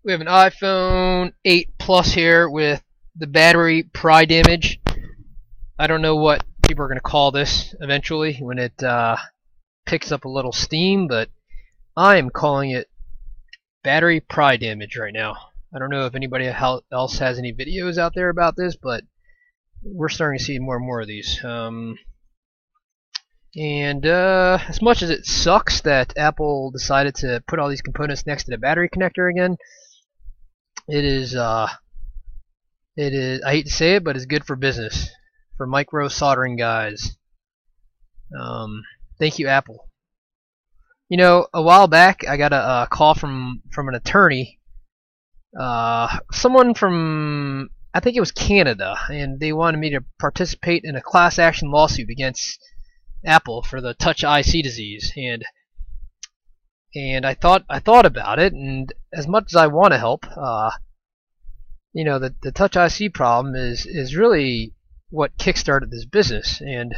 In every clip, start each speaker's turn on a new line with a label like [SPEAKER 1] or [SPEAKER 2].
[SPEAKER 1] We have an iPhone 8 Plus here with the battery pry damage. I don't know what people are going to call this eventually when it picks up a little steam, but I am calling it battery pry damage right now. I don't know if anybody else has any videos out there about this, but we're starting to see more and more of these. As much as it sucks that Apple decided to put all these components next to the battery connector again, it is I hate to say it, but it's good for business, for micro soldering guys. Thank you, Apple. You know, a while back I got a call from an attorney, someone from, I think it was Canada, and they wanted me to participate in a class action lawsuit against Apple for the Touch IC disease, and I thought about it, and as much as I want to help, you know, the Touch IC problem is really what kickstarted this business, and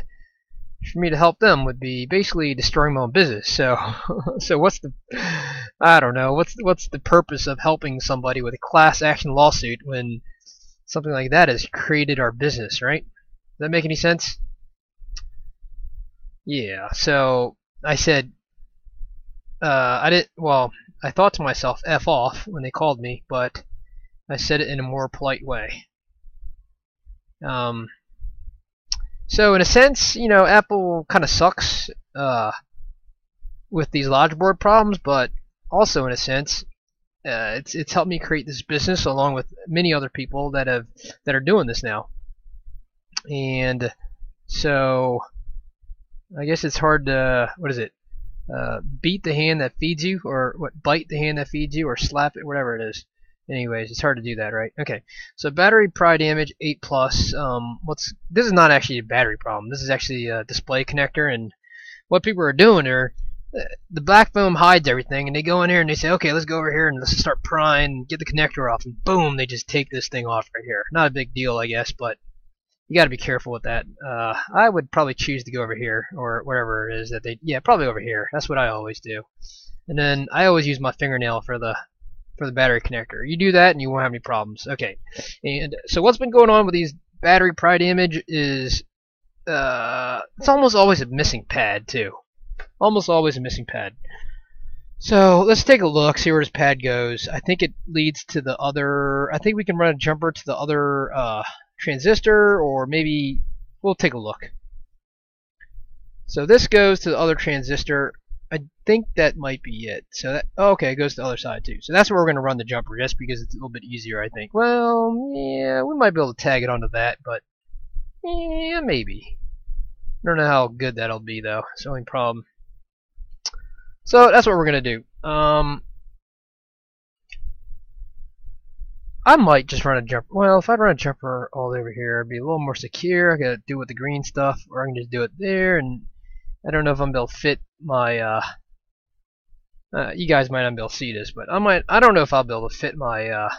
[SPEAKER 1] for me to help them would be basically destroying my own business. So what's the, I don't know, what's the purpose of helping somebody with a class action lawsuit when something like that has created our business, right? Does that make any sense? Yeah, so I said, I thought to myself, F off, when they called me, but I said it in a more polite way. So in a sense, you know, Apple kind of sucks with these logic board problems, but also in a sense, it's helped me create this business along with many other people that are doing this now. And so I guess it's hard to, what is it? Beat the hand that feeds you, or what? Bite the hand that feeds you, or slap it, whatever it is. Anyways, it's hard to do that, right? Okay, so battery pry damage 8 plus. This is not actually a battery problem. This is actually a display connector, and what people are doing are the black foam hides everything, and they go in here and they say, okay, let's go over here and let's start prying, get the connector off, and boom, they just take this thing off right here. Not a big deal, I guess, but you got to be careful with that. I would probably choose to go over here, or whatever it is that yeah, probably over here. That's what I always do. And then I always use my fingernail for the battery connector. You do that and you won't have any problems. Okay, and so what's been going on with these battery pry damage is it's almost always a missing pad too. Almost always a missing pad. So let's take a look, see where this pad goes. I think it leads to the other, I think we can run a jumper to the other transistor, or maybe we'll take a look. So this goes to the other transistor. I think that might be it. So that, okay, it goes to the other side too. So that's where we're going to run the jumper, just because it's a little bit easier, I think. Well, yeah, we might be able to tag it onto that, but yeah, maybe. I don't know how good that'll be though. It's the only problem. So that's what we're going to do. I might just run a jumper. Well, if I run a jumper all over here, it'd be a little more secure. I got to do with the green stuff, or I can just do it there, and I don't know if I'm able to fit my, you guys might not be able to see this, but I don't know if I'll be able to fit my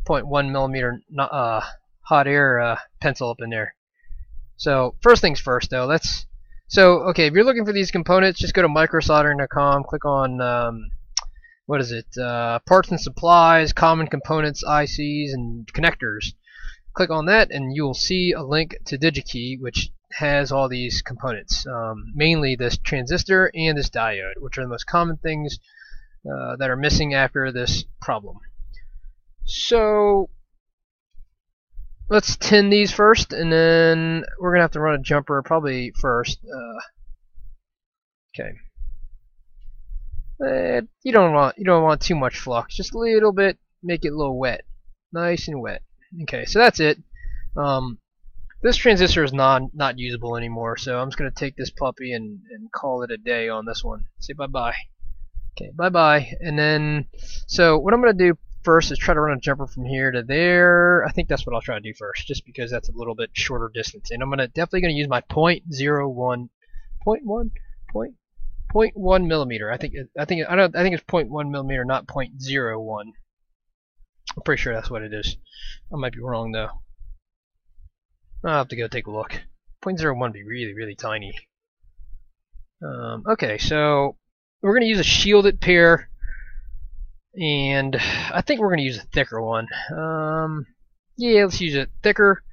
[SPEAKER 1] 0.1 millimeter hot air pencil up in there. So first things first though, okay, if you're looking for these components, just go to Microsoldering.com, click on, what is it, parts and supplies, common components, ICs, and connectors. Click on that and you will see a link to DigiKey, which has all these components, mainly this transistor and this diode, which are the most common things that are missing after this problem. So let's tin these first, and then we're gonna have to run a jumper probably first. Okay. You don't want too much flux, just a little bit, make it a little wet, nice and wet. Okay, so that's it. This transistor is not usable anymore, so I'm just going to take this puppy and call it a day on this one. Say bye-bye. Okay, bye-bye. And then, so what I'm going to do first is try to run a jumper from here to there. I think that's what I'll try to do first, just because that's a little bit shorter distance. And I'm definitely going to use my 0.01 millimeter. I think it's 0.1 millimeter, not 0.01. I'm pretty sure that's what it is. I might be wrong though. I'll have to go take a look. 0.01 would be really, really tiny. Okay, so we're going to use a shielded pair and I think we're going to use a thicker one. Yeah, let's use it thicker.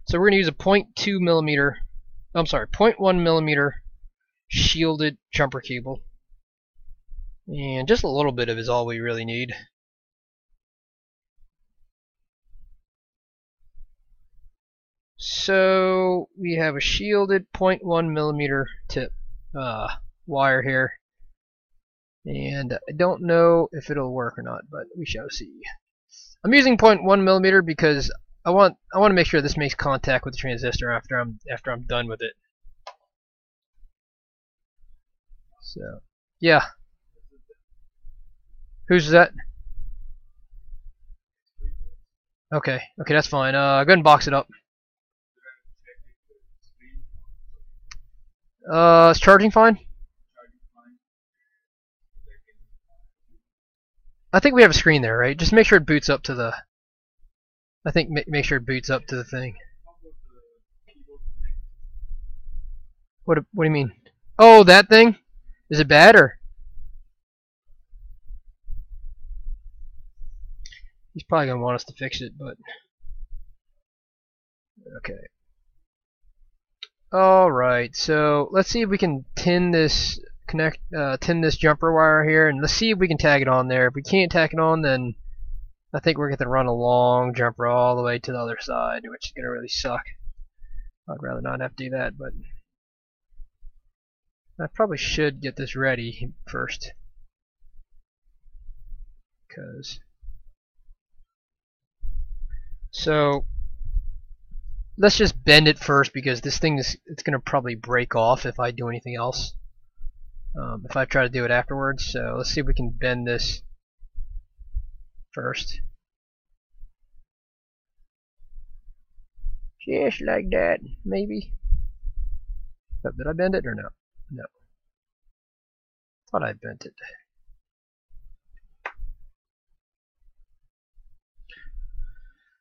[SPEAKER 1] So we're going to use a 0.2 millimeter, I'm sorry, 0.1 millimeter shielded jumper cable, and just a little bit of it is all we really need. So we have a shielded 0.1 millimeter tip wire here, and I don't know if it'll work or not, but we shall see. I'm using 0.1 millimeter because I want to make sure this makes contact with the transistor after I'm done with it. So yeah, who's that? Okay, that's fine. Go ahead and box it up. Is charging fine? I think we have a screen there, right? Just make sure it boots up to the. I think make sure it boots up to the thing. What do you mean? Oh, that thing? Is it bad or? He's probably gonna want us to fix it, but okay. All right, so let's see if we can tin this jumper wire here, and let's see if we can tag it on there. If we can't tag it on, then I think we're going to run a long jumper all the way to the other side, which is going to really suck. I'd rather not have to do that, but I probably should get this ready first, so let's just bend it first, because this thing it's going to probably break off if I do anything else. If I try to do it afterwards, so let's see if we can bend this first. Just like that, maybe. Oh, did I bend it or no? No. Thought I bent it.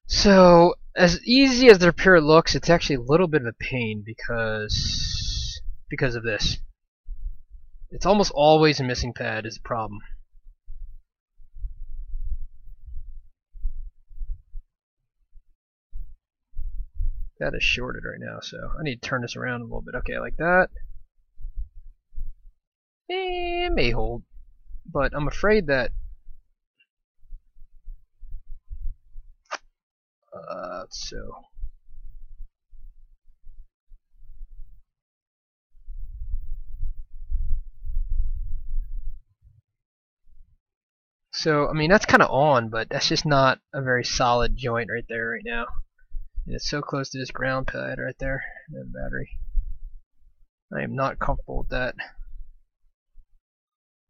[SPEAKER 1] So, as easy as the repair looks, it's actually a little bit of a pain because of this. It's almost always a missing pad is the problem. That is shorted right now, so I need to turn this around a little bit. Okay, like that. It may hold, but I'm afraid that So, I mean, that's kind of on, but that's just not a very solid joint right there right now. And it's so close to this ground pad right there, and the battery. I am not comfortable with that.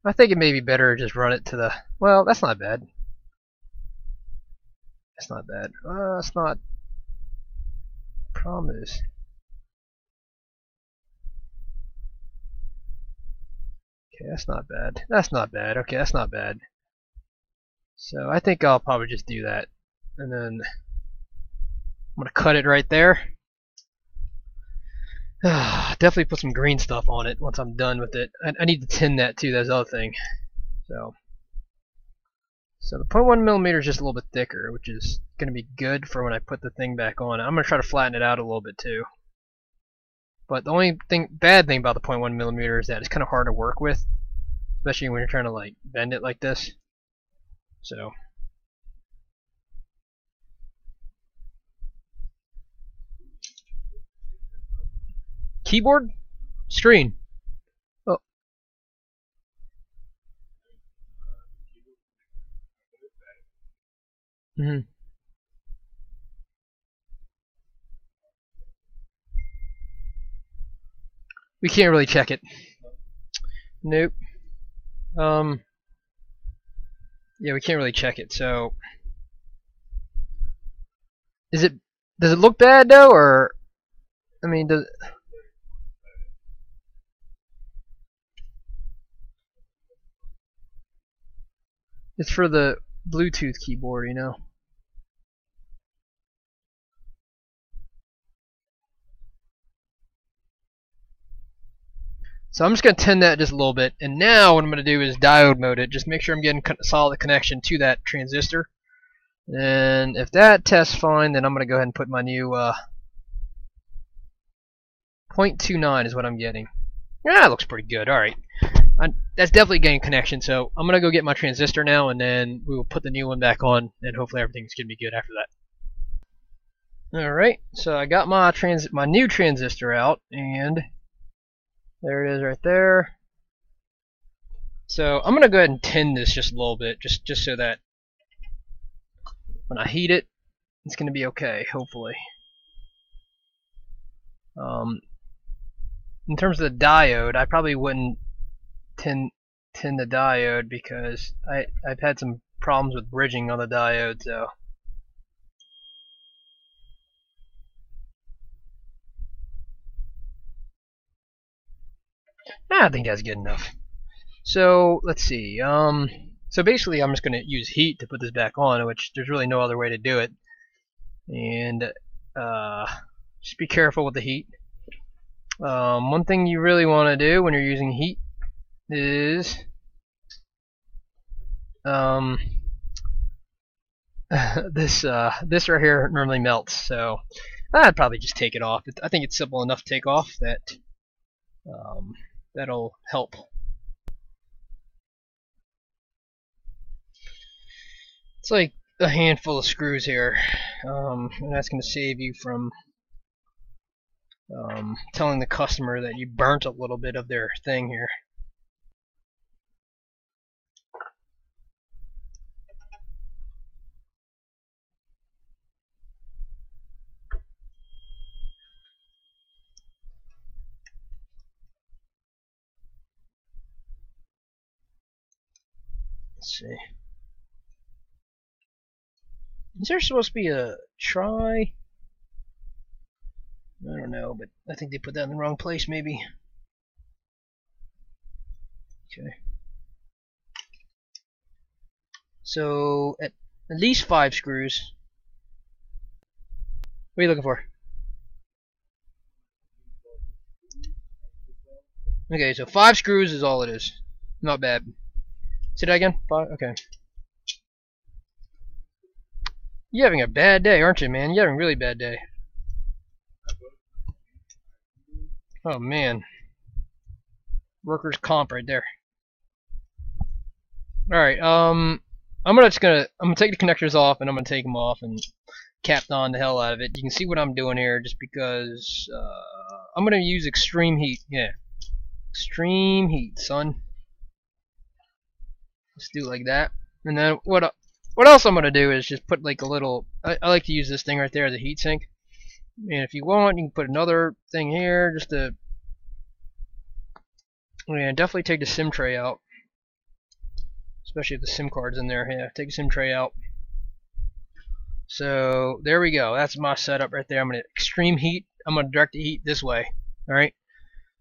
[SPEAKER 1] I think it may be better to just run it to the. Well, that's not bad. That's not bad. That's not. Problem is. Okay, that's not bad. That's not bad. Okay, that's not bad. So I think I'll probably just do that, and then I'm gonna cut it right there. Definitely put some green stuff on it once I'm done with it. I need to tin that too. That's the other thing. So the 0.1 millimeter is just a little bit thicker, which is going to be good for when I put the thing back on. I'm going to try to flatten it out a little bit too. But the only bad thing about the 0.1 millimeter is that it's kind of hard to work with, especially when you're trying to like bend it like this. So keyboard, screen. Oh. We can't really check it. Nope. Yeah, we can't really check it. So, does it look bad though, or I mean, does it's for the Bluetooth keyboard, you know? So I'm just going to tend that just a little bit. And now what I'm going to do is diode mode it. Just make sure I'm getting solid connection to that transistor. And if that tests fine, then I'm going to go ahead and put my new 0.29 is what I'm getting. Yeah, that looks pretty good. Alright. That's definitely getting connection. So I'm going to go get my transistor now, and then we will put the new one back on, and hopefully everything's going to be good after that. Alright, so I got my new transistor out, and there it is right there. So I'm going to go ahead and tend this just a little bit, just so that when I heat it, it's going to be okay, hopefully. In terms of the diode, I probably wouldn't tend the diode because I've had some problems with bridging on the diode, so. I think that's good enough. So let's see. So basically, I'm just going to use heat to put this back on, which there's really no other way to do it. And just be careful with the heat. One thing you really want to do when you're using heat is this right here normally melts, so I'd probably just take it off. I think it's simple enough to take off that that'll help. It's like a handful of screws here, and that's going to save you from telling the customer that you burnt a little bit of their thing here. Let's see. Is there supposed to be a try? I don't know, but I think they put that in the wrong place, maybe. Okay. So, at least 5 screws. What are you looking for? Okay, so 5 screws is all it is. Not bad. Say that again? 5? Okay. You're having a bad day, aren't you, man? You're having a really bad day. Oh, man. Workers' comp right there. Alright, I'm gonna take the connectors off, and I'm gonna take them off and cap on the hell out of it. You can see what I'm doing here just because I'm gonna use extreme heat. Yeah. Extreme heat, son. Let's do it like that. And then what else I'm gonna do is just put like a little. I like to use this thing right there as a heat sink. And if you want, you can put another thing here just to. Yeah, definitely take the SIM tray out, especially if the SIM card's in there. Yeah, take the SIM tray out. So there we go. That's my setup right there. I'm gonna extreme heat. I'm gonna direct the heat this way. All right.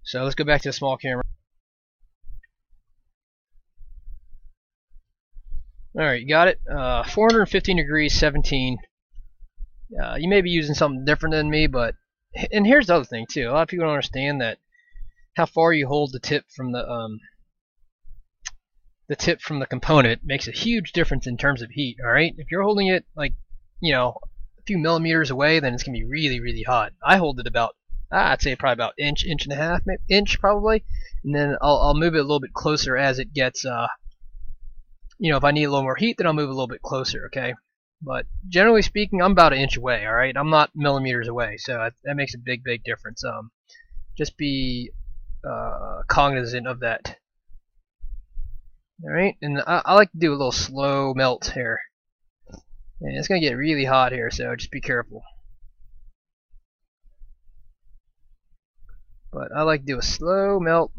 [SPEAKER 1] So let's go back to the small camera. Alright, you got it. 415 degrees, 17. You may be using something different than me, but and here's the other thing too. A lot of people don't understand that how far you hold the tip from the component makes a huge difference in terms of heat. All right, if you're holding it like a few millimeters away, then it's gonna be really, really hot. I hold it about I'd say probably about inch and a half, maybe inch probably, and then I'll move it a little bit closer as it gets if I need a little more heat, then I'll move a little bit closer, okay? But generally speaking, I'm about an inch away, all right? I'm not millimeters away, so that makes a big, big difference. Just be cognizant of that. All right, and I like to do a little slow melt here. And it's gonna get really hot here, so just be careful. But I like to do a slow melt.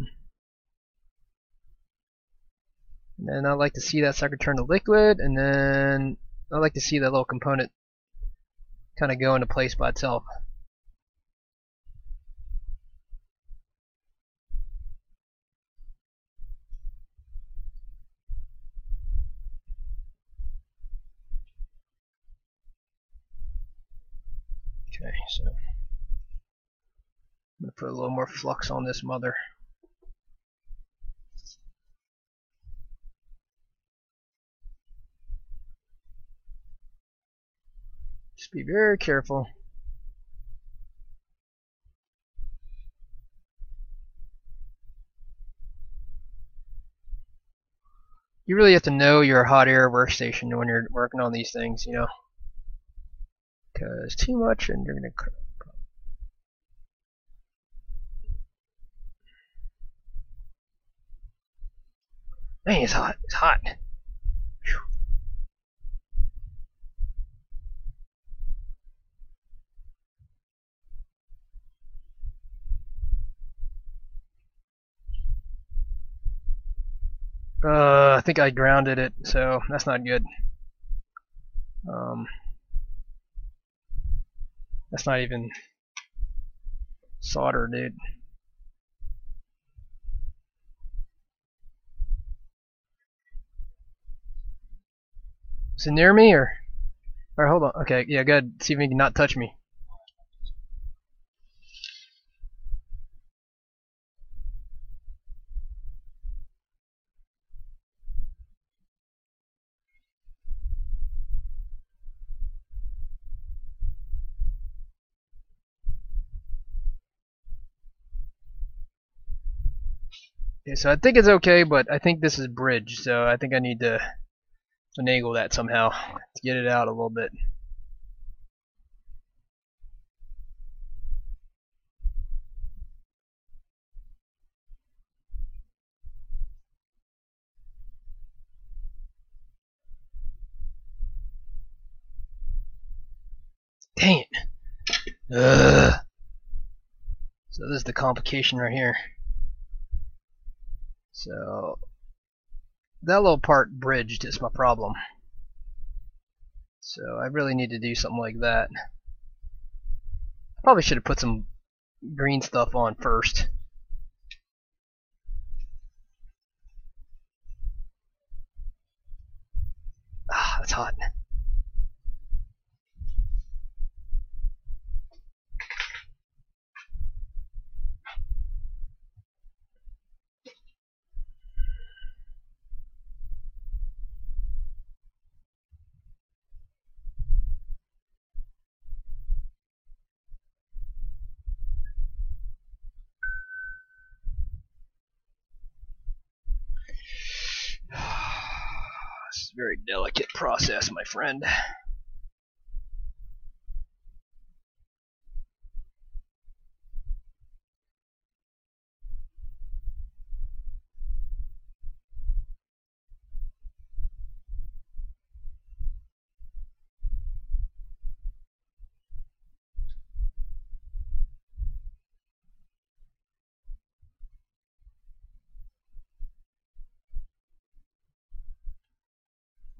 [SPEAKER 1] And then I like to see that sucker turn to liquid, and then I like to see that little component kind of go into place by itself. Okay, so I'm going to put a little more flux on this mother. Just be very careful. You really have to know your hot air workstation when you're working on these things, you know. Because too much and you're going to... Man, it's hot. It's hot. I think I grounded it, so that's not good. That's not even solder, dude. Is it near me or? Alright, hold on. Okay, yeah, good. See if he can not touch me. Okay, so I think it's okay, but I think this is bridge, so I think I need to finagle that somehow to get it out a little bit. Dang it. Ugh. So this is the complication right here. So that little part bridged is my problem. So I really need to do something like that. Probably should have put some green stuff on first. Ah, it's hot. This is a very delicate process, my friend.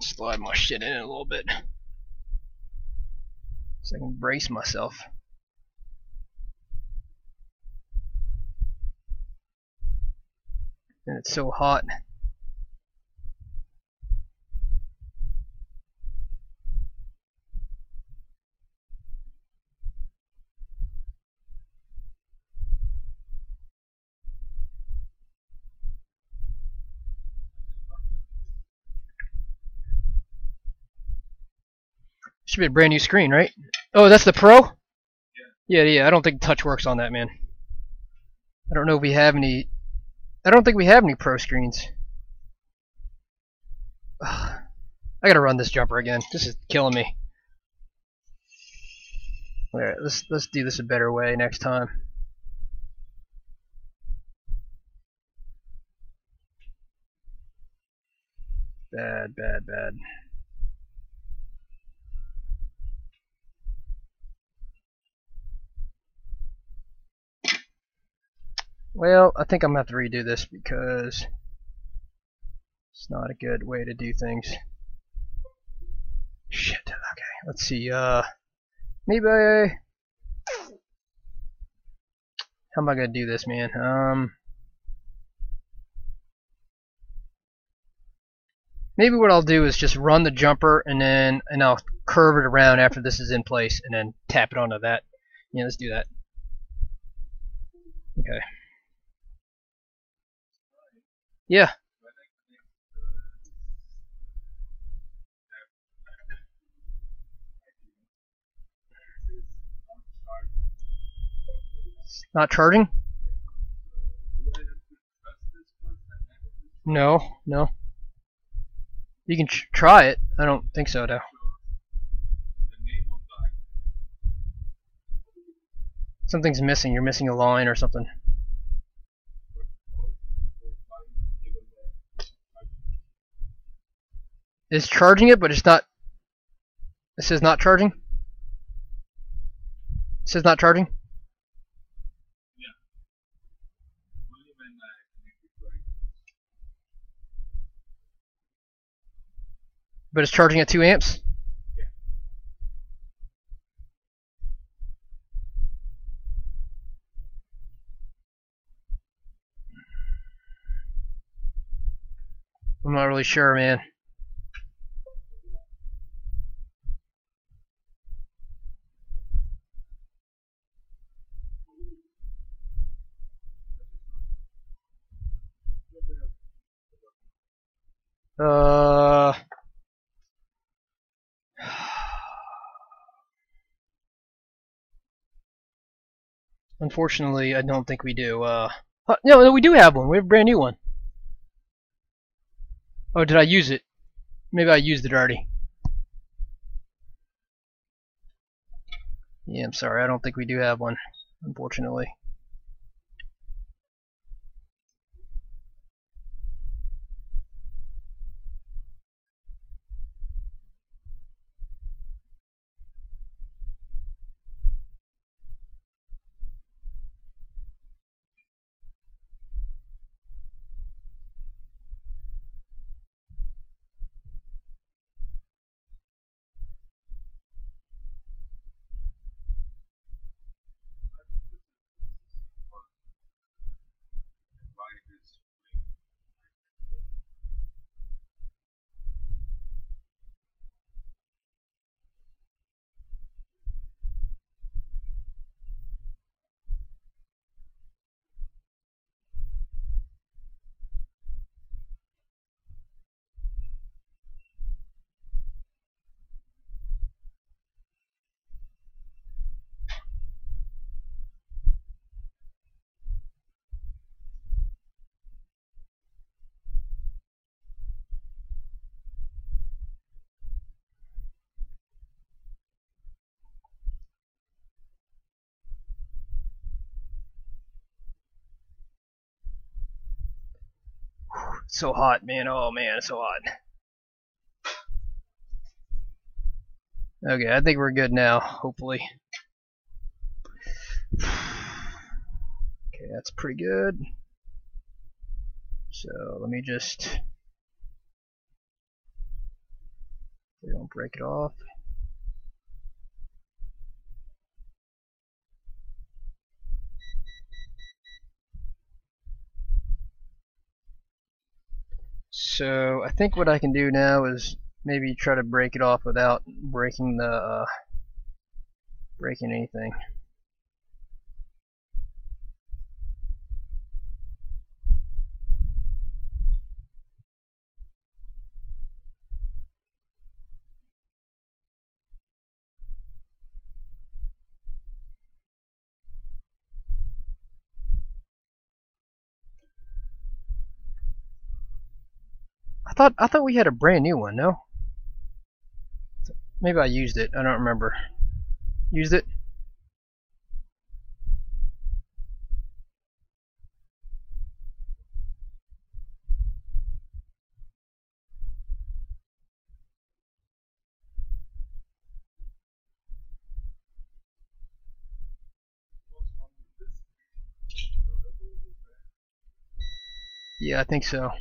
[SPEAKER 1] Slide my shit in a little bit so I can brace myself. And it's so hot. Should be a brand new screen, right? Oh, that's the Pro? Yeah, I don't think touch works on that, man. I don't know if we have any. I don't think we have any Pro screens. Ugh. I gotta run this jumper again. This is killing me. Alright, let's do this a better way next time. Bad, bad, bad. Well, I think I'm gonna have to redo this because it's not a good way to do things. Shit. Okay, let's see. Maybe how am I gonna do this, man? Maybe what I'll do is just run the jumper and I'll curve it around after this is in place and then tap it onto that. Yeah, let's do that. Okay. Yeah. Not charging? No, no. You can try it. I don't think so, though. Something's missing. You're missing a line or something. It's charging it, but it's not. It says not charging. It says not charging. But it's charging at 2 amps. I'm not really sure, man. Unfortunately, I don't think we do. No, we do have one. We have a brand new one. Oh, did I use it? Maybe I used it already. Yeah, I'm sorry. I don't think we do have one, unfortunately. It's so hot, man. Oh, man, it's so hot. Okay, I think we're good now, hopefully. Okay, that's pretty good. So let me just, we don't break it off. So I think what I can do now is maybe try to break it off without breaking the breaking anything. I thought we had a brand new one, no? Maybe I used it. I don't remember. Used it? Yeah, I think so.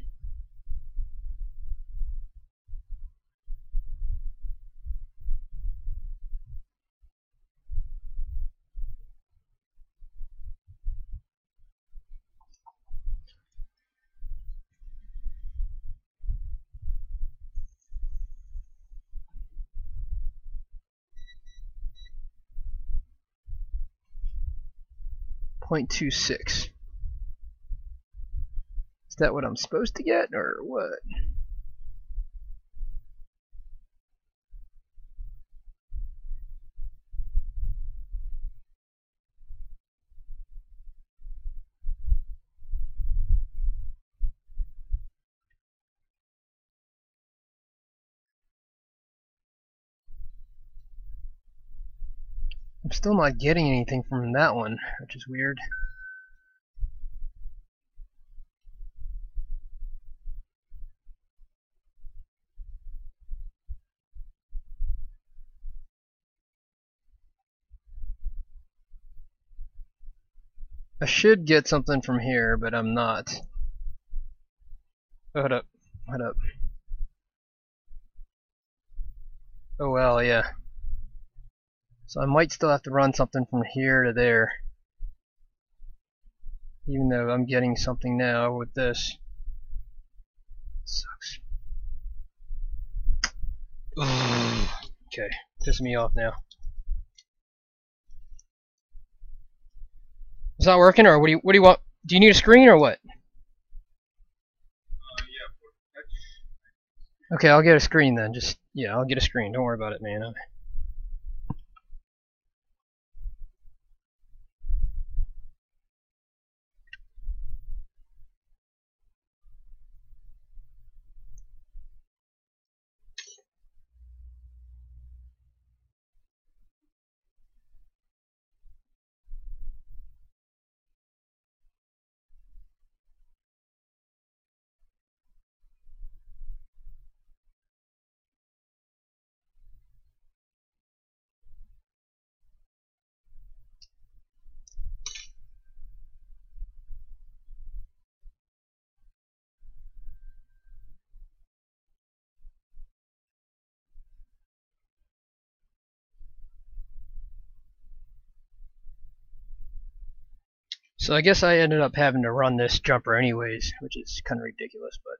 [SPEAKER 1] .26. Is that what I'm supposed to get, or what? I'm still not getting anything from that one, which is weird. I should get something from here, but I'm not. Hold up. Hold up. Oh well, yeah. So I might still have to run something from here to there. Even though I'm getting something now with this. Sucks. Okay, pissing me off now. Is that working, or what do you want? Do you need a screen or what? Okay, I'll get a screen then. Yeah, I'll get a screen. Don't worry about it, man. So I guess I ended up having to run this jumper anyways, which is kind of ridiculous, but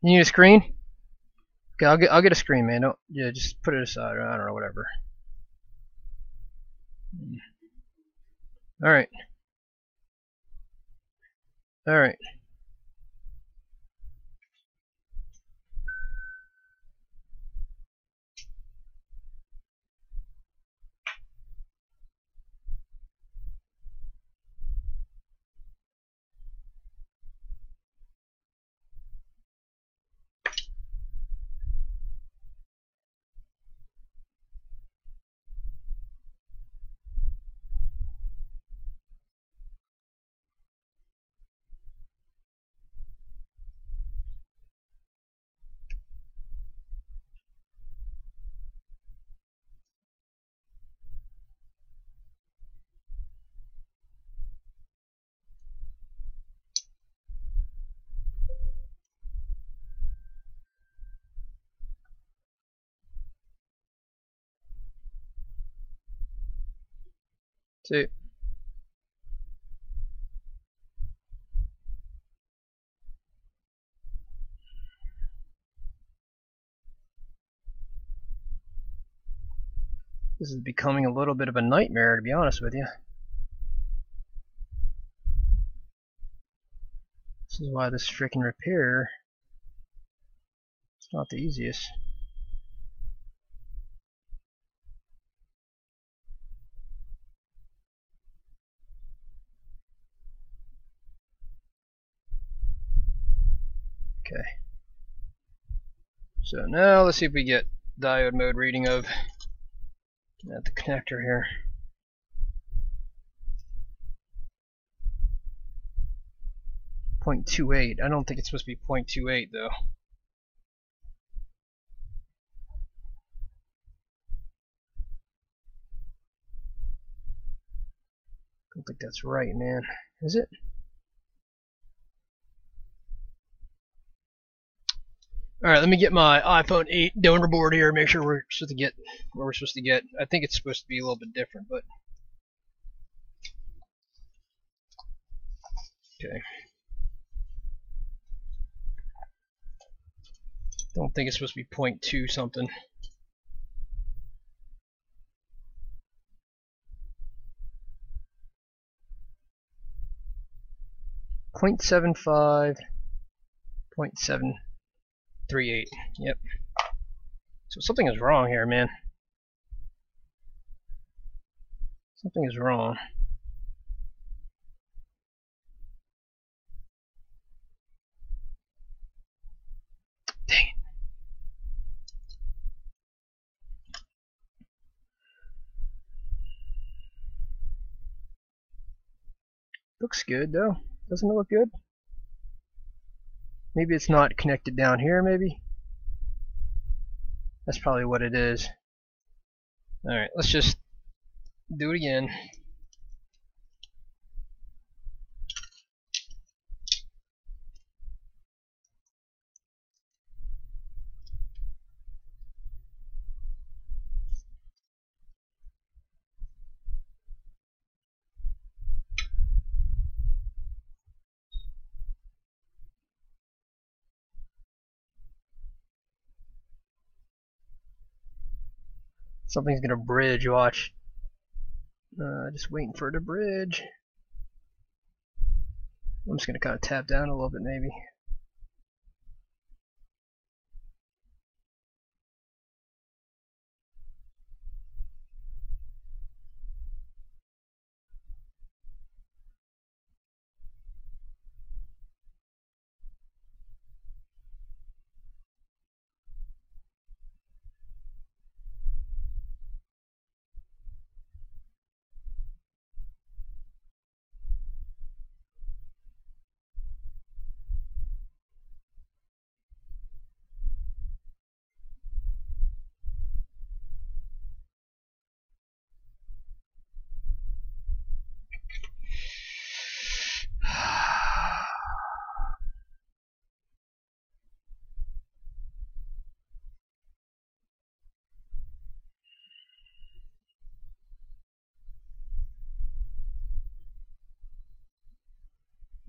[SPEAKER 1] you need a screen? Okay, I'll get a screen, man. Don't just put it aside. Or I don't know, whatever. All right. All right. See. This is becoming a little bit of a nightmare, to be honest with you. This is why this freaking repair is not the easiest. Okay. So now let's see if we get diode mode reading of at the connector here. 0.28. I don't think it's supposed to be 0.28 though. I don't think that's right, man. Is it? Alright, let me get my iPhone 8 donor board here, make sure we're supposed to get what we're supposed to get. I think it's supposed to be a little bit different, but okay. Don't think it's supposed to be 0.2 something. .75, 0.738. Yep. So something is wrong here, man. Something is wrong. Dang it. Looks good though. Doesn't it look good? Maybe it's not connected down here, maybe? That's probably what it is. Alright, let's just do it again. Something's gonna bridge, watch. Just waiting for it to bridge. I'm just gonna kind of tap down a little bit, maybe.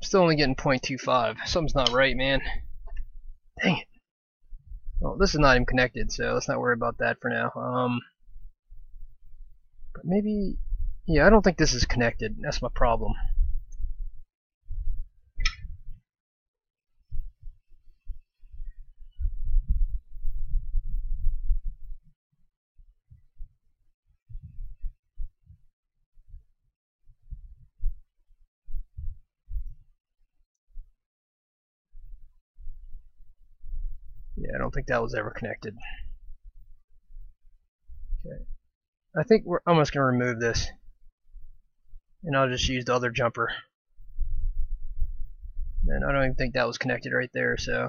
[SPEAKER 1] Still only getting 0.25. Something's not right, man. Dang it. Well, this is not even connected, so let's not worry about that for now. But maybe, yeah, I don't think this is connected. That's my problem. Yeah, I don't think that was ever connected. Okay. I think I'm just going to remove this. And I'll just use the other jumper. And I don't even think that was connected right there, so.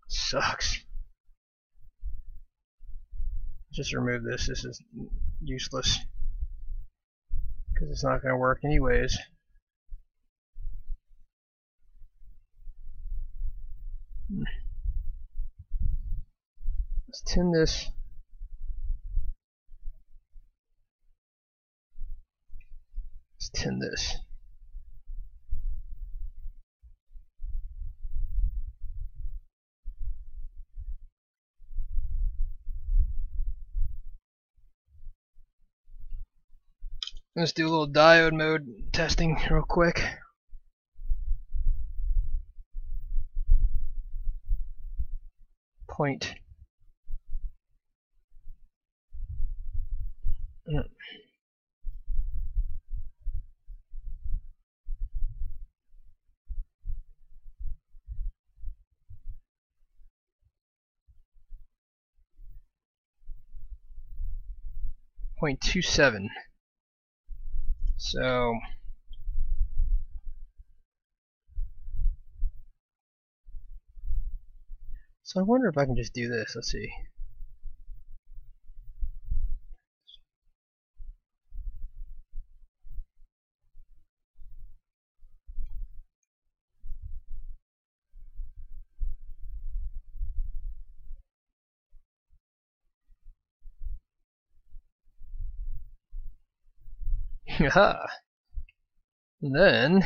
[SPEAKER 1] Sucks. Just remove this. This is useless. Because it's not going to work anyways. Let's tin this. Let's tin this. Let's do a little diode mode testing real quick. Point. 0.27. So I wonder if I can just do this. Let's see. Aha. And then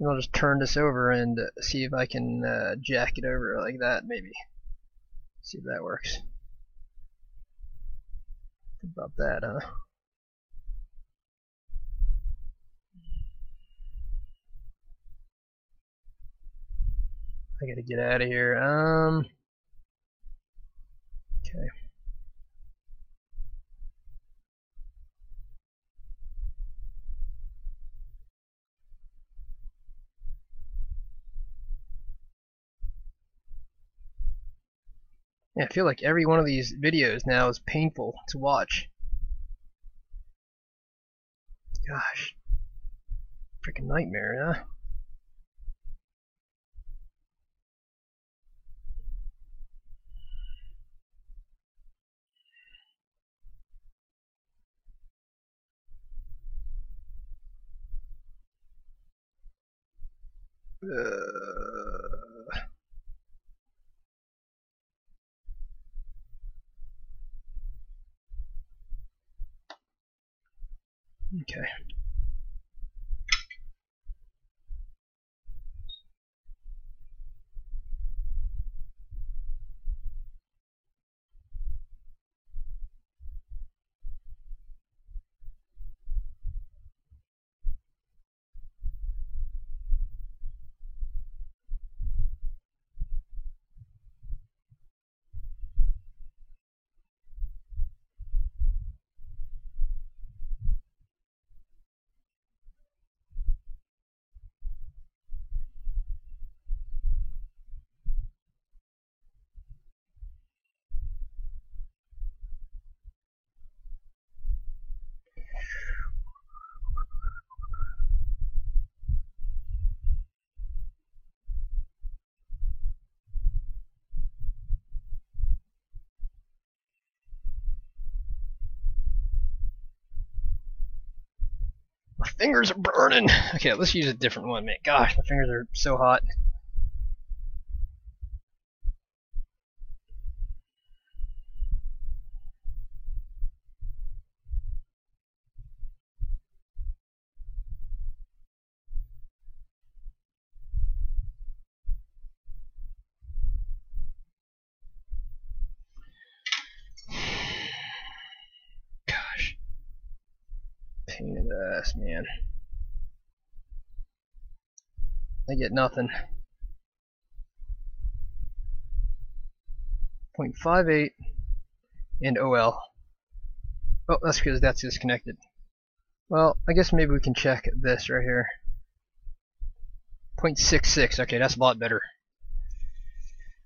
[SPEAKER 1] I'll just turn this over and see if I can jack it over like that, maybe. See if that works. Think about that, huh? I gotta get out of here. Okay. Yeah, I feel like every one of these videos now is painful to watch. Gosh. Freaking nightmare, huh? Okay. My fingers are burning. Okay, let's use a different one, man. Gosh, my fingers are so hot. Gosh. Pain in the ass, man. I get nothing. 0.58 and OL. Oh, that's because that's disconnected. Well, I guess maybe we can check this right here. 0.66. Okay, that's a lot better.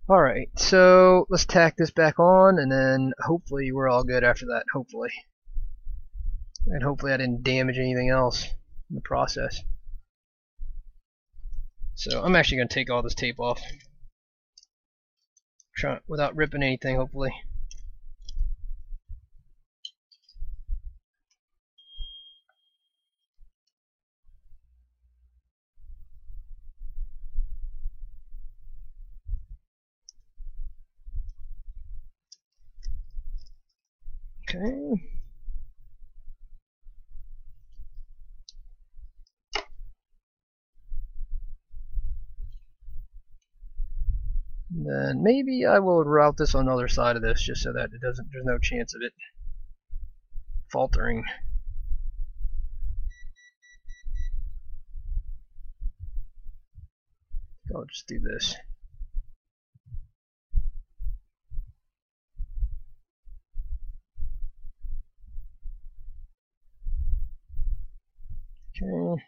[SPEAKER 1] Alright, so let's tack this back on, and then hopefully we're all good after that. Hopefully. And hopefully I didn't damage anything else in the process. So I'm actually going to take all this tape off. Without ripping anything, hopefully. Okay. And then maybe I will route this on the other side of this just so that it doesn't, there's no chance of it faltering. I'll just do this. Okay.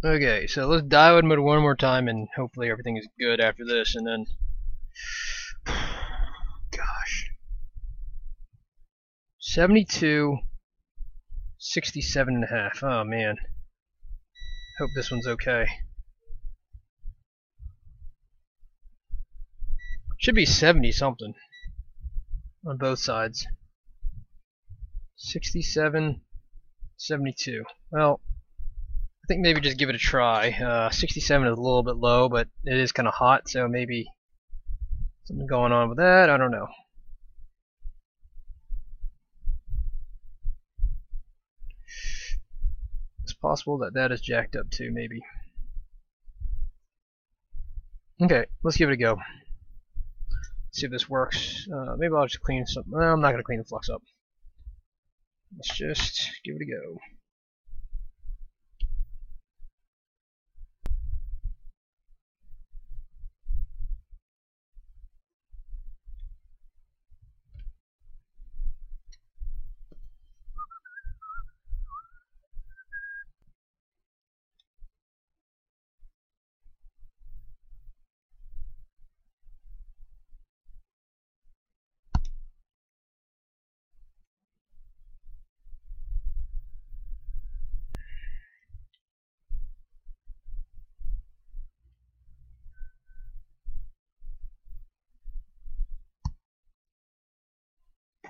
[SPEAKER 1] Okay, so let's diode mode one more time, and hopefully everything is good after this, and then... Gosh. 72, 67.5. Oh man. Hope this one's okay. Should be 70 something on both sides. 67, 72. Well, I think maybe just give it a try. 67 is a little bit low, but it is kind of hot, so maybe something going on with that. I don't know. It's possible that that is jacked up too, maybe. Okay, let's give it a go. See if this works. Maybe I'll just clean some. Well, I'm not going to clean the flux up. Let's just give it a go.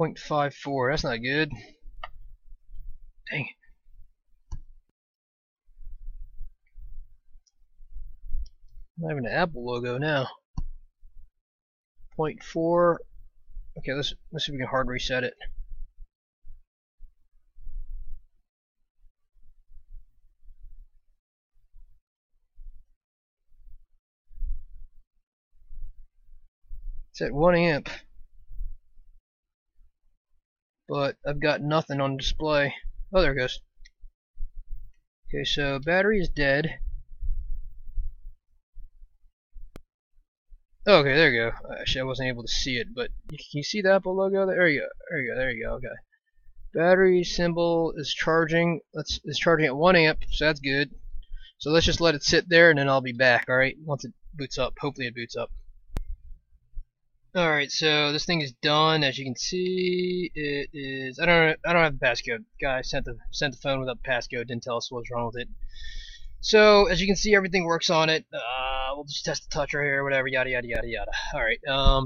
[SPEAKER 1] .54. That's not good. Dang it. I'm having an Apple logo now. 0.4. Okay, let's see if we can hard reset it. It's at 1 amp. But I've got nothing on display. Oh, there it goes. Okay, so battery is dead. Oh, okay, there you go. Actually, I wasn't able to see it, but can you see the Apple logo? There you go. There you go. There you go. Okay. Battery symbol is charging. It's charging at 1 amp, so that's good. So let's just let it sit there, and then I'll be back. All right, once it boots up. Hopefully, it boots up. All right, so this thing is done. As you can see, it is. I don't have the passcode. Guy sent the phone without the passcode. Didn't tell us what was wrong with it. So as you can see, everything works on it. We'll just test the touch right here, whatever, yada yada yada yada. All right,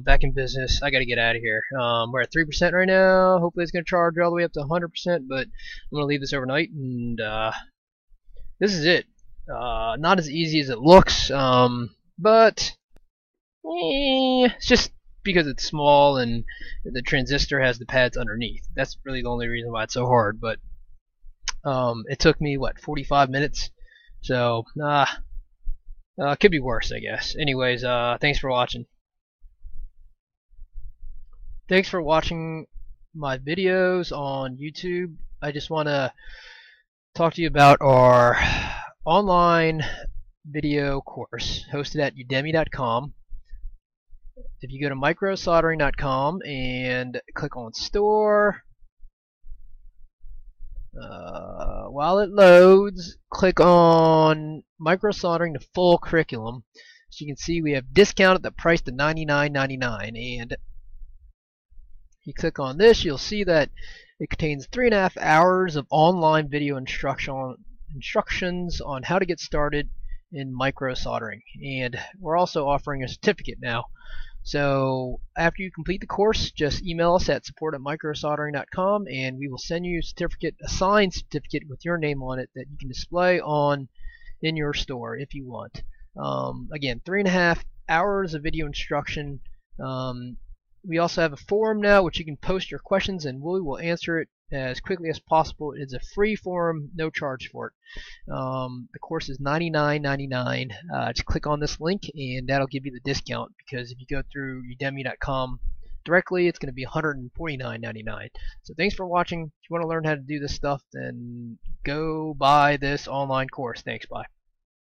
[SPEAKER 1] back in business. I gotta get out of here. We're at 3% right now. Hopefully, it's gonna charge all the way up to 100%, but I'm gonna leave this overnight, and this is it. Not as easy as it looks, but it's just because it's small and the transistor has the pads underneath. That's really the only reason why it's so hard. But it took me what 45 minutes. So, could be worse, I guess. Anyways, thanks for watching. Thanks for watching my videos on YouTube. I just want to talk to you about our online video course hosted at udemy.com. If you go to microsoldering.com and click on store, while it loads, click on Microsoldering, the full curriculum. As you can see, we have discounted the price to $99.99, and if you click on this, you'll see that it contains 3.5 hours of online video instructions on how to get started in microsoldering, and we're also offering a certificate now. So after you complete the course, just email us at support@microsoldering.com, and we will send you a certificate, a signed certificate with your name on it that you can display in your store if you want. Again, 3.5 hours of video instruction. We also have a forum now which you can post your questions, and we will answer it as quickly as possible. It's a free forum, no charge for it. The course is $99.99. Just click on this link, and that'll give you the discount, because if you go through udemy.com directly, it's going to be $149.99. So thanks for watching. If you want to learn how to do this stuff, then go buy this online course. Thanks, bye.